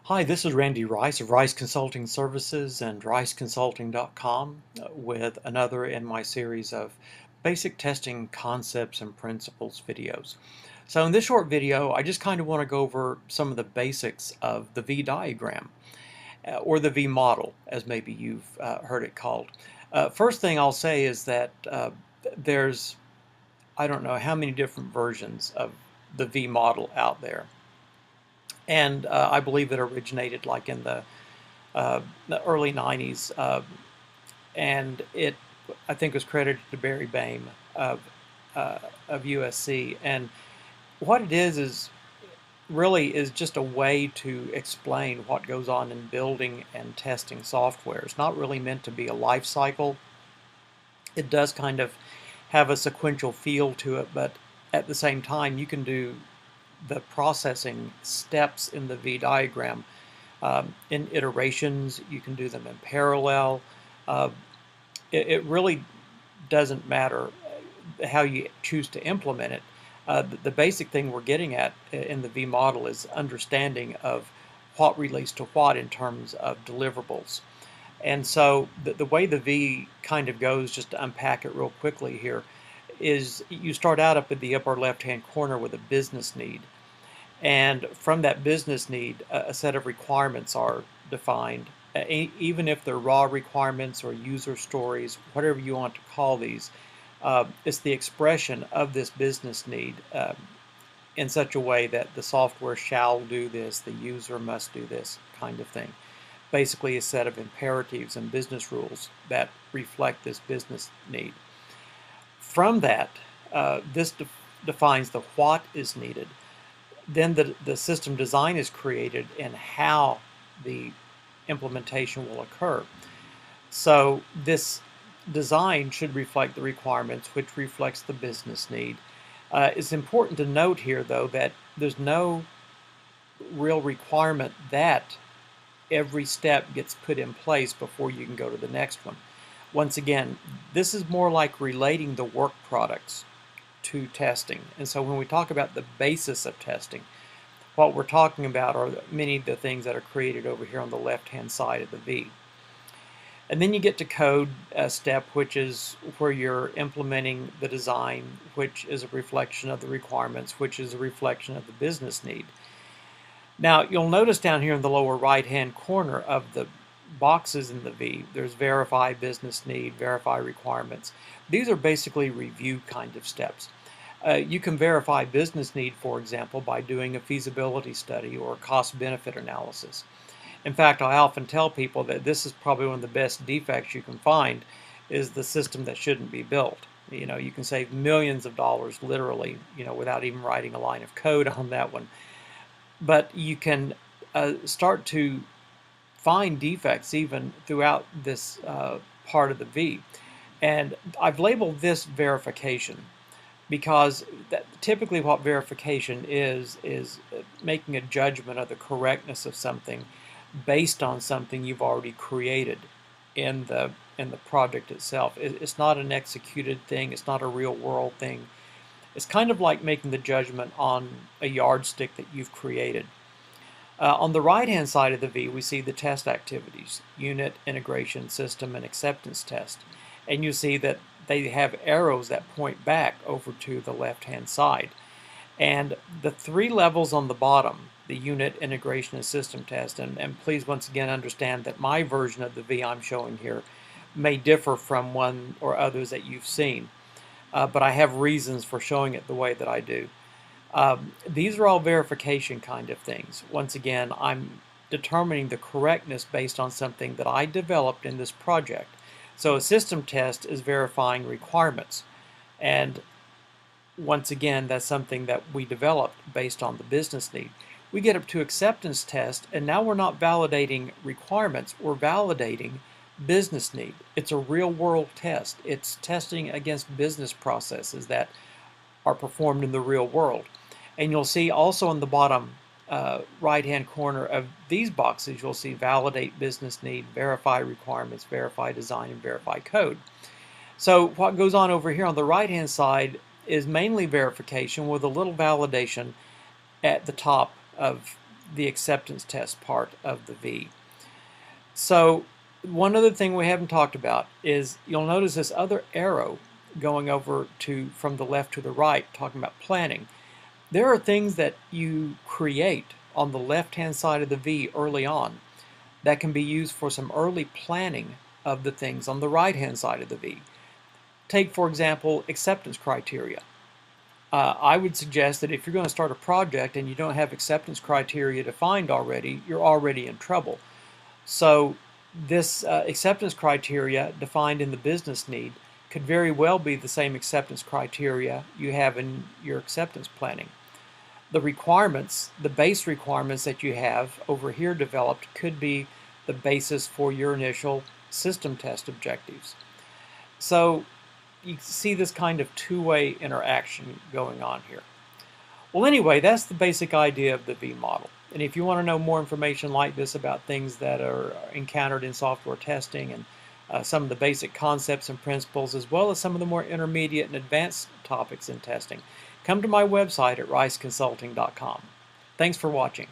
Hi, this is Randy Rice of Rice Consulting Services and riceconsulting.com with another in my series of basic testing concepts and principles videos. So in this short video, I just kind of want to go over some of the basics of the V diagram or the V model, as maybe you've heard it called. First thing I'll say is that there's, I don't know how many different versions of the V model out there. And I believe it originated like in the early 90s, and it, I think, was credited to Barry Boehm uh, of USC. And what it is really is just a way to explain what goes on in building and testing software. It's not really meant to be a life cycle. It does kind of have a sequential feel to it, but at the same time, you can do the processing steps in the V diagram in iterations. You can do them in parallel. Uh, it really doesn't matter how you choose to implement it. The basic thing we're getting at in the V model is understanding of what relates to what in terms of deliverables. And so the way the V kind of goes, just to unpack it real quickly here, is you start out up at the upper left-hand corner with a business need. And from that business need, a set of requirements are defined, even if they're raw requirements or user stories, whatever you want to call these. It's the expression of this business need in such a way that the software shall do this, the user must do this kind of thing. Basically, a set of imperatives and business rules that reflect this business need. From that, this defines the what is needed. Then the system design is created and how the implementation will occur. So this design should reflect the requirements, which reflects the business need. It's important to note here, though, that there's no real requirement that every step gets put in place before you can go to the next one. Once again, this is more like relating the work products to testing. And so when we talk about the basis of testing, what we're talking about are many of the things that are created over here on the left-hand side of the V. And then you get to code step, which is where you're implementing the design, which is a reflection of the requirements, which is a reflection of the business need. Now, you'll notice down here in the lower right-hand corner of the boxes in the V, there's verify business need, verify requirements. These are basically review kind of steps. You can verify business need, for example, by doing a feasibility study or a cost-benefit analysis. In fact, I often tell people that this is probably one of the best defects you can find, is the system that shouldn't be built. You know, you can save millions of dollars literally, without even writing a line of code on that one. But you can start to find defects even throughout this part of the V. And I've labeled this verification because typically what verification is making a judgment of the correctness of something based on something you've already created in the project itself. It's not an executed thing. It's not a real world thing. It's kind of like making the judgment on a yardstick that you've created. On the right-hand side of the V, we see the test activities: unit, integration, system, and acceptance test. And you see that they have arrows that point back over to the left-hand side. And the three levels on the bottom, the unit, integration, and system test, and please once again understand that my version of the V I'm showing here may differ from one or others that you've seen, but I have reasons for showing it the way that I do. These are all verification kind of things. Once again, I'm determining the correctness based on something that I developed in this project. So a system test is verifying requirements. And once again, that's something that we developed based on the business need. We get up to acceptance test, and now we're not validating requirements, we're validating business need. It's a real-world test. It's testing against business processes that are performed in the real world. And you'll see also on the bottom right-hand corner of these boxes, you'll see validate business need, verify requirements, verify design, and verify code. So what goes on over here on the right-hand side is mainly verification with a little validation at the top of the acceptance test part of the V. So one other thing we haven't talked about is you'll notice this other arrow going over to from the left to the right, talking about planning. There are things that you create on the left-hand side of the V early on that can be used for some early planning of the things on the right-hand side of the V. Take, for example, acceptance criteria. I would suggest that if you're going to start a project and you don't have acceptance criteria defined already, you're already in trouble. So this acceptance criteria defined in the business need could very well be the same acceptance criteria you have in your acceptance planning. The requirements, the base requirements that you have over here developed could be the basis for your initial system test objectives. So you see this kind of two-way interaction going on here. Well, anyway, that's the basic idea of the V model. And if you want to know more information like this about things that are encountered in software testing and some of the basic concepts and principles, as well as some of the more intermediate and advanced topics in testing, come to my website at riceconsulting.com. Thanks for watching.